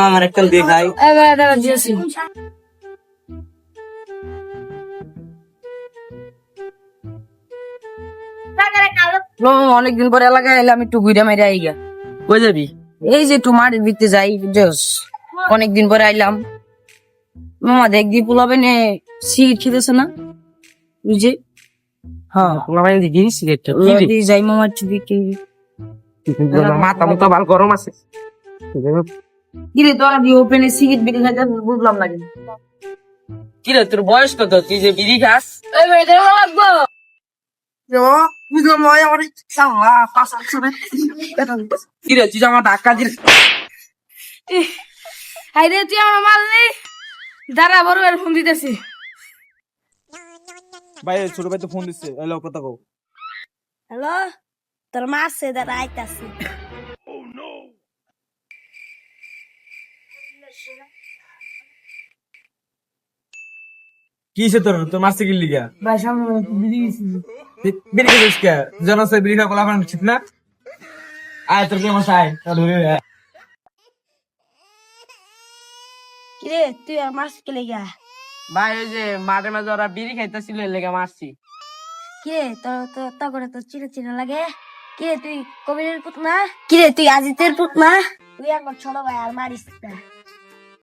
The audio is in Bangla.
আমার একটা দিয়ে খাই। এবার দিয়েছি। অনেকদিন পরে এলাকায় এলাম, একটু ঘুরে মেরে আইগা। কই যাবি? এই যে একটু মাঠের ভিতরে যাই, বুঝছস? অনেকদিন পরে আইলাম। মামা দেখবি পোলাবে নে সিগারেট খেতেছে না, বুঝে? হ্যাঁ, পোলাপান দি গিরি সিগারেট কি রে? লদি যাই মামার ছবি কে। মাথা মুথা ভাল গরম আছে। কি রে তোরা দি ওপেনে সিগারেট বিড়ি খাইতে বুঝলাম না কিন্তু। কি রে তোর বয়স কত? তুই যে বিড়ি খাস? এই ভাই এটা লাগবো। বুঝলাম নয় আমার সালা পাঁচ কি রে তুই যে আমার ধাক্কা দিল। হাই রে তুই আমার মারলি। দাঁড়া বড় এর ফোন দিতেছি। ভাই ছোট ভাই তো ফোন দিচ্ছে, এলো কথা কও। হ্যালো, তোর মারছে, দাঁড়া আইতাছি। কি হইছে তোর? তোর মারছে কি লিগা? ভাই সামনে বিড়ি গেছি। বিড়ি খেয়েছিস কে? জনসে বিড়ি খা কোলা পান ঠিক না? আয় তোর কি আমার সাই ধরে কিরে তুই আর মারছিস কে লেগা? ভাই ওই যে মাঝে মাঝে ওরা বিড়ি খাইতেছিল এর লেগে মারছি। কিরে তোর তো তা করে তোর চিনা চিনা লাগে। কিরে তুই কবিরের পুত না? কিরে তুই আজিতের পুত না? তুই আমার ছোট ভাই আর মারিস না।